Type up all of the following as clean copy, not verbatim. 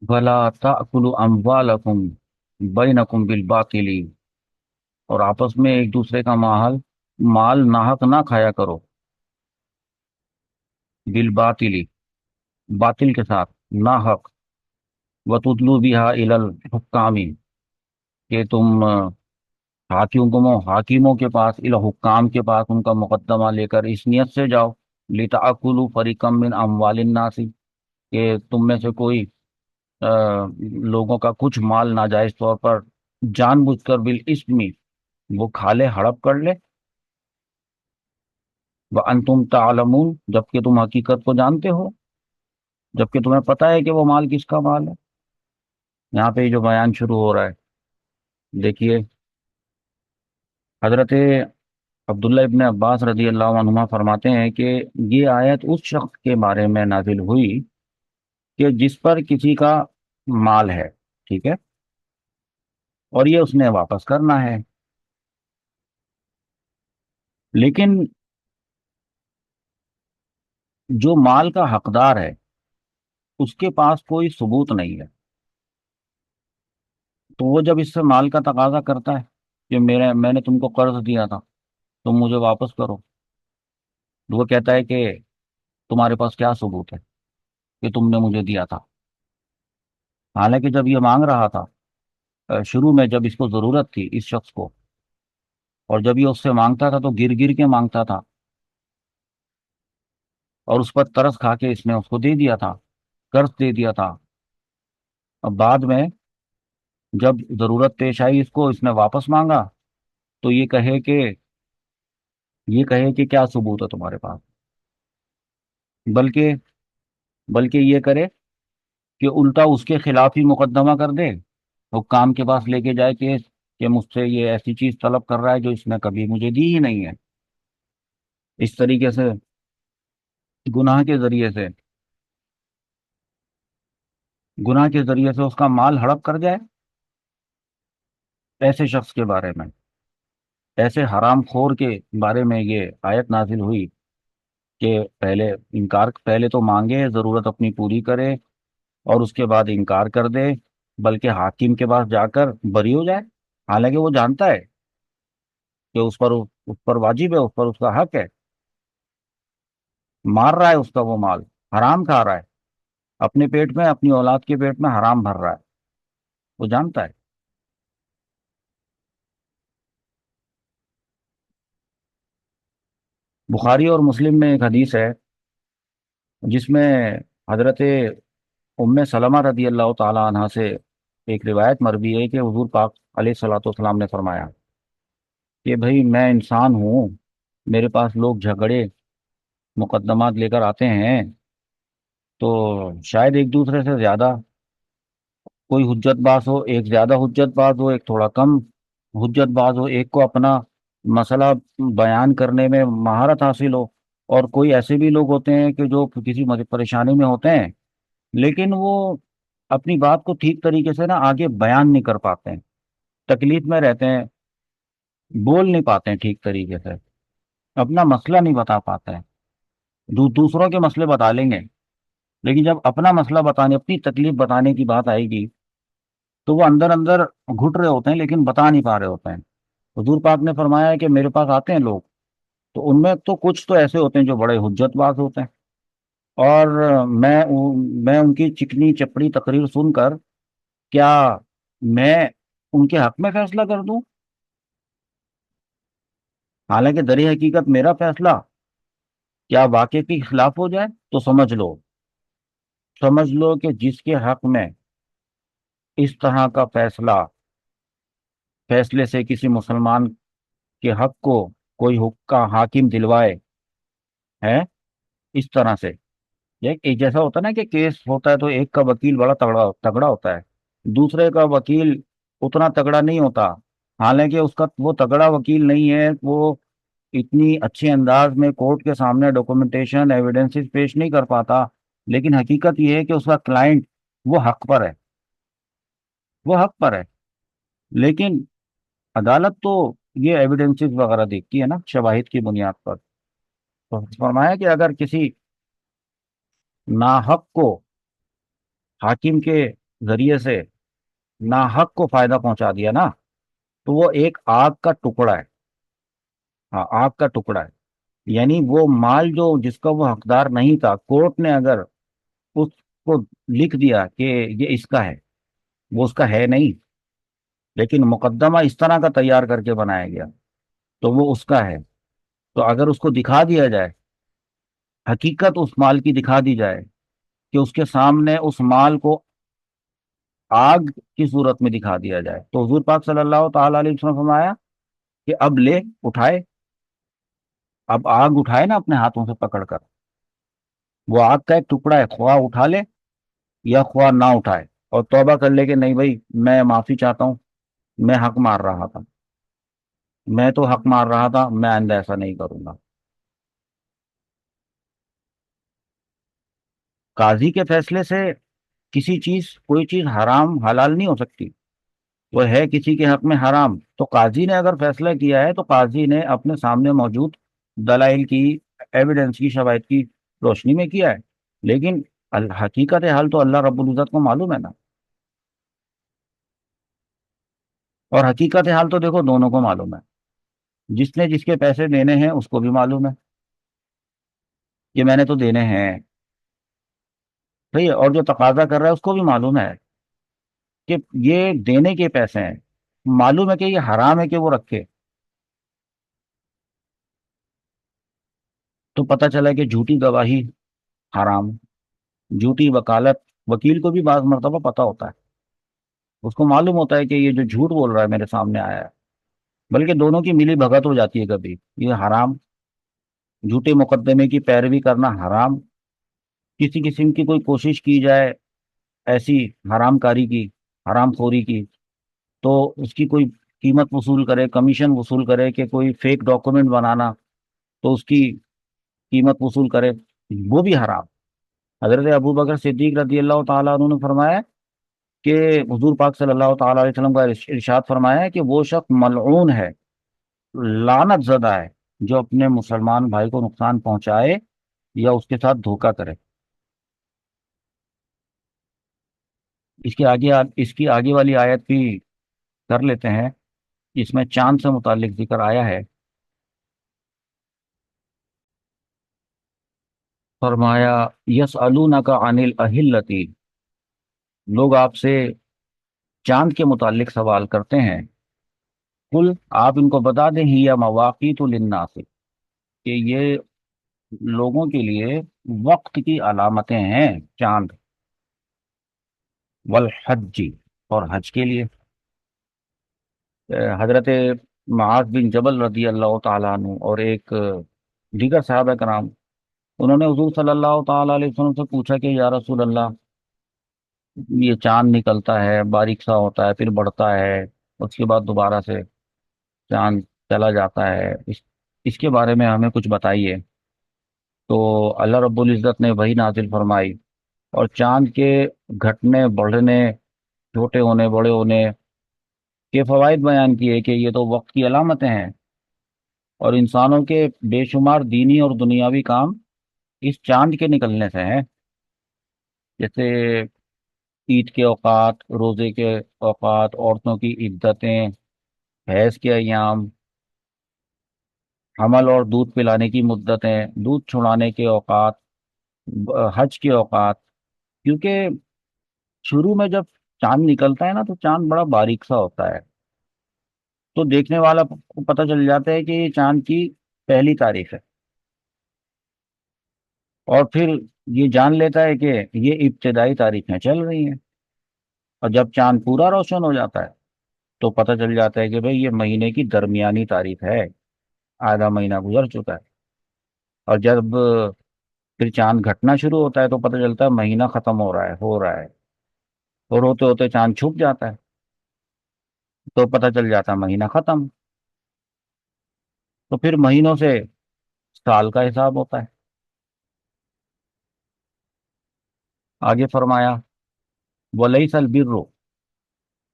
ولا تأکلوا اموالکم بینکم بالباطل، اور آپس میں ایک دوسرے کا مال ناحق نہ کھایا کرو، بالباطل، باطل کے ساتھ، ناحق، وتدلوا بها الی الحکام، کہ تم حاکموں کے پاس، حکام کے پاس ان کا مقدمہ لے کر اس نیت سے جاؤ، لتأکلوا فریقا من اموال الناس، کہ تم میں سے کوئی لوگوں کا کچھ مال ناجائز طور پر جان بوجھ کر بالاسم وہ کھا لے، ہڑپ کر لے، وانتم تعلمون، جبکہ تم حقیقت کو جانتے ہو، جبکہ تمہیں پتہ ہے کہ وہ مال کس کا مال ہے۔ یہاں پہ جو بیان شروع ہو رہا ہے، دیکھیے، حضرت عبداللہ ابن عباس رضی اللہ عنہما فرماتے ہیں کہ یہ آیت اس شخص کے بارے میں نازل ہوئی کہ جس پر کسی کا مال ہے، ٹھیک ہے، اور یہ اس نے واپس کرنا ہے، لیکن جو مال کا حقدار ہے اس کے پاس کوئی ثبوت نہیں ہے، تو وہ جب اس سے مال کا تقاضا کرتا ہے کہ میں نے تم کو قرض دیا تھا، تم مجھے واپس کرو، تو وہ کہتا ہے کہ تمہارے پاس کیا ثبوت ہے کہ تم نے مجھے دیا تھا؟ حالانکہ جب یہ مانگ رہا تھا، شروع میں جب اس کو ضرورت تھی اس شخص کو، اور جب یہ اس سے مانگتا تھا تو گر گر کے مانگتا تھا، اور اس پر ترس کھا کے اس نے اس کو دے دیا تھا، قرض دے دیا تھا۔ اب بعد میں جب ضرورت پیش آئی اس نے واپس مانگا، تو یہ کہے کہ کیا ثبوت ہے تمہارے پاس؟ بلکہ بلکہ یہ کرے کہ الٹا اس کے خلاف ہی مقدمہ کر دے، حکام کے پاس لے کے جائے کہ مجھ سے یہ ایسی چیز طلب کر رہا ہے جو اس نے کبھی مجھے دی ہی نہیں ہے، اس طریقے سے گناہ کے ذریعے سے گناہ کے ذریعے سے اس کا مال ہڑپ کر جائے۔ ایسے شخص کے بارے میں، ایسے حرام خور کے بارے میں یہ آیت نازل ہوئی کہ پہلے تو مانگے، ضرورت اپنی پوری کرے، اور اس کے بعد انکار کر دے، بلکہ حاکم کے پاس جا کر بری ہو جائے، حالانکہ وہ جانتا ہے کہ اس پر واجب ہے، اس پر اس کا حق ہے، مار رہا ہے اس کا وہ مال، حرام کھا رہا ہے، اپنے پیٹ میں، اپنی اولاد کے پیٹ میں حرام بھر رہا ہے، وہ جانتا ہے۔ بخاری اور مسلم میں ایک حدیث ہے جس میں حضرت ام سلمہ رضی اللہ تعالی عنہا سے ایک روایت مروی ہے کہ حضور پاک علیہ الصلوۃ والسلام نے فرمایا کہ بھئی میں انسان ہوں، میرے پاس لوگ جھگڑے مقدمات لے کر آتے ہیں، تو شاید ایک دوسرے سے زیادہ کوئی حجت باز ہو، ایک زیادہ حجت باز ہو، ایک تھوڑا کم حجت باز ہو، ایک کو اپنا مسئلہ بیان کرنے میں مہارت حاصل ہو، اور کوئی ایسے بھی لوگ ہوتے ہیں کہ جو کسی پریشانی میں ہوتے ہیں لیکن وہ اپنی بات کو ٹھیک طریقے سے نا آگے بیان نہیں کر پاتے ہیں، تکلیف میں رہتے ہیں، بول نہیں پاتے ہیں ٹھیک طریقے سے، اپنا مسئلہ نہیں بتا پاتے ہیں، دوسروں کے مسئلے بتا لیں گے، لیکن جب اپنا مسئلہ بتانے، اپنی تکلیف بتانے کی بات آئے گی تو وہ اندر اندر گھٹ رہے ہوتے ہیں لیکن بتا نہیں پا رہے ہوتے ہیں۔ حضور پاک نے فرمایا ہے کہ میرے پاس آتے ہیں لوگ، تو ان میں تو کچھ تو ایسے ہوتے ہیں جو بڑے حجت باز ہوتے ہیں، اور میں ان کی چکنی چپڑی تقریر سن کر کیا میں ان کے حق میں فیصلہ کر دوں؟ حالانکہ در حقیقت میرا فیصلہ کیا واقع کے خلاف ہو جائے تو سمجھ لو کہ جس کے حق میں اس طرح کا فیصلے سے کسی مسلمان کے حق کو کوئی حق کا حاکم دلوائے ہے، اس طرح سے، ایک جیسا ہوتا ہے نا کہ کیس ہوتا ہے تو ایک کا وکیل بڑا تگڑا تگڑا ہوتا ہے، دوسرے کا وکیل اتنا تگڑا نہیں ہوتا، حالانکہ اس کا وہ تگڑا وکیل نہیں ہے، وہ اتنی اچھے انداز میں کورٹ کے سامنے ڈاکومنٹیشن ایویڈنسز پیش نہیں کر پاتا، لیکن حقیقت یہ ہے کہ اس کا کلائنٹ وہ حق پر ہے، وہ حق پر ہے، لیکن عدالت تو یہ ایویڈنسز وغیرہ دیکھتی ہے نا شواہد کی بنیاد پر، تو فرمایا کہ اگر کسی ناحق کو حاکم کے ذریعے سے नाहक को फायदा पहुंचा दिया ना, तो वो एक आग का टुकड़ा है। हाँ, आग का टुकड़ा है। यानी वो माल जो जिसका वो हकदार नहीं था, कोर्ट ने अगर उसको लिख दिया कि ये इसका है, वो उसका है नहीं, लेकिन मुकद्दमा इस तरह का तैयार करके बनाया गया तो वो उसका है। तो अगर उसको दिखा दिया जाए, हकीकत उस माल की दिखा दी जाए कि उसके सामने उस माल को आग की सूरत में दिखा दिया जाए, तो हुजूर पाक सल्लल्लाहु ताला अलैहि वसल्लम ने फरमाया कि अब ले, उठाए, अब आग उठाए ना अपने हाथों से पकड़कर, वो आग का एक टुकड़ा है, ख्वाह उठा ले या ख्वाह ना उठाए, और तौबा कर ले कि नहीं भाई मैं माफी चाहता हूँ, मैं हक मार रहा था, मैं तो हक मार रहा था, मैं आइंदा ऐसा नहीं करूंगा। काजी के फैसले से किसी चीज कोई चीज हराम हलाल नहीं हो सकती। वो है किसी के हक में हराम, तो काजी ने अगर फैसला किया है तो काजी ने अपने सामने मौजूद दलाइल की, एविडेंस की, शवाहिद की रोशनी में किया है। लेकिन हकीकत हाल तो अल्लाह रब्बुल इज्जत को मालूम है ना। और हकीकत हाल तो देखो दोनों को मालूम है, जिसने जिसके पैसे देने हैं उसको भी मालूम है कि मैंने तो देने हैं। सही है, और जो तकाजा कर रहा है उसको भी मालूम है कि ये देने के पैसे हैं, मालूम है कि ये हराम है कि वो रखे। तो पता चला कि झूठी गवाही हराम, झूठी वकालत, वकील को भी बाज़ मर्तबा पता होता है, उसको मालूम होता है कि ये जो झूठ बोल रहा है मेरे सामने आया है, बल्कि दोनों की मिली भगत हो जाती है कभी, ये हराम। झूठे मुकदमे की पैरवी करना हराम। किसी किस्म की कोई कोशिश की जाए ऐसी हरामकारी की, हरामखोरी की, तो उसकी कोई कीमत वसूल करे, कमीशन वसूल करे, कि कोई फेक डॉक्यूमेंट बनाना तो उसकी कीमत वसूल करे, वो भी हराम। हजरत अबू बकर सिद्दीक रदी अल्लाह ताला अन्हु ने फरमाया कि हुजूर पाक सल्लल्लाहु ताला अलैहि वसल्लम का इरशाद फरमाया है कि वो शख्स मलऊन है, लानत ज़दा है, जो अपने मुसलमान भाई को नुकसान पहुंचाए या उसके साथ धोखा करे। इसकी आगे वाली आयत भी कर लेते हैं। इसमें चांद से मुतालिक जिक्र आया है। फरमाया, यसअलूनका अनिल अहिल्लती, लोग आपसे चांद के मुतालिक सवाल करते हैं। कुल, आप इनको बता दें, हिया मवाक़ीतु लिन्नास, कि ये लोगों के लिए वक्त की अलामतें हैं चांद। वल हज्जी, और हज के लिए। हजरत मुआज बिन जबल रदी अल्लाह ताला अन्हु और एक दीगर साहबा कराम, उन्होंने हुजूर सल्लल्लाहु ताला अलैहि वसल्लम से पूछा कि या रसूल अल्लाह, ये चांद निकलता है, बारीक सा होता है, फिर बढ़ता है, उसके बाद दोबारा से चांद चला जाता है, इसके बारे में हमें कुछ बताइए। तो अल्लाह रब्बुल इज़्ज़त ने वही नाजिल फरमाई, और चांद के घटने बढ़ने, छोटे होने बड़े होने के फवाइद बयान किए कि ये तो वक्त की अलामतें हैं, और इंसानों के बेशुमार दीनी और दुनियावी काम इस चांद के निकलने से हैं। जैसे ईद के औकात, रोजे के औकात, औरतों की इद्दतें, हैज के अयाम, हमल और दूध पिलाने की मुद्दतें, दूध छुड़ाने के औकात, हज के औकात। क्योंकि शुरू में जब चांद निकलता है ना, तो चांद बड़ा बारीक सा होता है, तो देखने वाला को पता चल जाता है कि ये चांद की पहली तारीख है। और फिर ये जान लेता है कि ये इब्तिदाई तारीखें चल रही हैं। और जब चांद पूरा रोशन हो जाता है तो पता चल जाता है कि भाई ये महीने की दरमियानी तारीख है, आधा महीना गुजर चुका है। और जब फिर चांद घटना शुरू होता है तो पता चलता है महीना खत्म हो रहा है, हो रहा है। और होते होते चांद छुप जाता है, तो पता चल जाता है महीना खत्म। तो फिर महीनों से साल का हिसाब होता है। आगे फरमाया, वलैसल बिर्रु,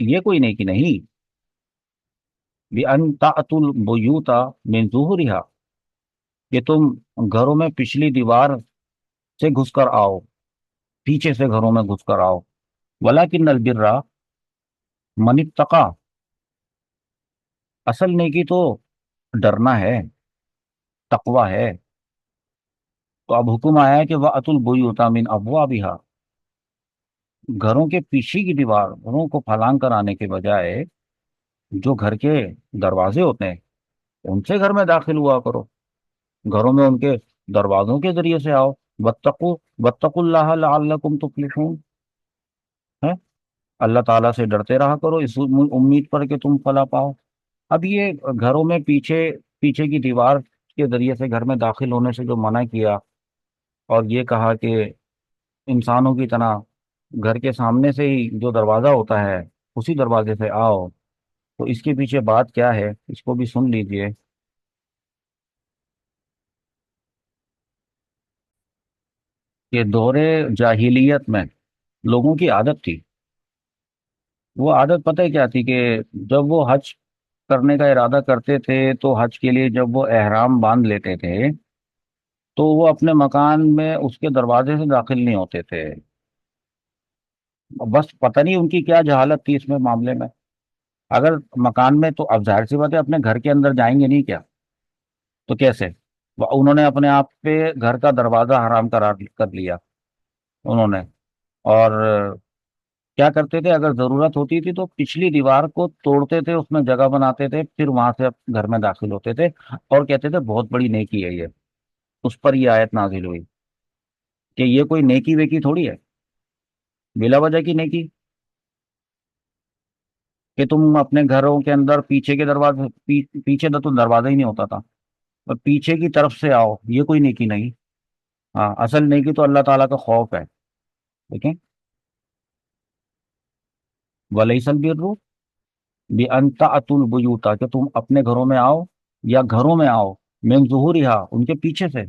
ये कोई नेकी नहीं, बि अन ताअतुल बुयूता मिन जुहुरिहा, कि तुम घरों में पिछली दीवार से घुसकर आओ, पीछे से घरों में घुसकर आओ। वलाकिन अल बिर्रा मन इत्तका, असल नेकी तो डरना है, तकवा है। तो अब हुक्म आया है कि वह अतुल बुयूता मिन अबवाबिहा, घरों के पीछे की दीवारों को फलांग कर आने के बजाय जो घर के दरवाजे होते हैं उनसे घर में दाखिल हुआ करो, घरों में उनके दरवाजों के जरिए से आओ। वत्तकु वत्तकुल्लाह लअल्लकुम तुफ्लिहून है, अल्लाह ताला से डरते रहा करो इस उम्मीद पर कि तुम फला पाओ। अब ये घरों में पीछे पीछे की दीवार के जरिए से घर में दाखिल होने से जो मना किया, और ये कहा कि इंसानों की तरह घर के सामने से ही जो दरवाजा होता है उसी दरवाजे से आओ, तो इसके पीछे बात क्या है इसको भी सुन लीजिए। कि दौरे जाहिलियत में लोगों की आदत थी, वो आदत पता है क्या थी कि जब वो हज करने का इरादा करते थे तो हज के लिए जब वो एहराम बांध लेते थे तो वो अपने मकान में उसके दरवाजे से दाखिल नहीं होते थे। बस पता नहीं उनकी क्या जहालत थी इसमें मामले में। अगर मकान में, तो अब जाहिर सी बात है अपने घर के अंदर जाएंगे नहीं क्या, तो कैसे? उन्होंने अपने आप पे घर का दरवाजा हराम करार कर लिया उन्होंने। और क्या करते थे, अगर जरूरत होती थी तो पिछली दीवार को तोड़ते थे, उसमें जगह बनाते थे, फिर वहां से घर में दाखिल होते थे और कहते थे बहुत बड़ी नेकी है ये। उस पर ये आयत नाजिल हुई कि ये कोई नेकी वेकी थोड़ी है, बिला वजह की नेकी, कि तुम अपने घरों के अंदर पीछे के दरवाजे पीछे तो दरवाजा ही नहीं होता था, और पीछे की तरफ से आओ, ये कोई नेकी नहीं। हाँ, असल नेकी तो अल्लाह ताला का खौफ है। देखें, वलैसल बिर्रु बि अन ताअतुल बुयूता, कि तुम अपने घरों में आओ या घरों में आओ, मिन ज़ुहूरिहा, उनके पीछे से,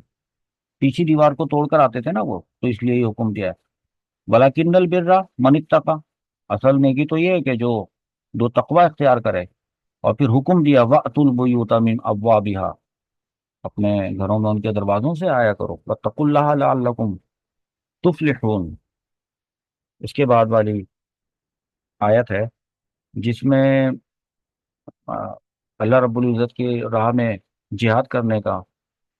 पीछे दीवार को तोड़कर आते थे ना वो, तो इसलिए ये हुक्म दिया है। वलाकिन्नल बिर्रा मन इत्तका, असल नेकी तो ये है कि जो तकवा इख्तियार करे। और फिर हुक्म दिया वअतुल बुयूता मिन अब्वाबिहा, अपने घरों में उनके दरवाजों से आया करो। वत्तकुल्लाह लअल्लकुम तुफ्लिहून, इसके बाद वाली आयत है जिसमें आ, अल्लाह रब्बुल इज़्ज़त की राह में जिहाद करने का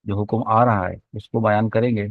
जो हुक्म आ रहा है उसको बयान करेंगे।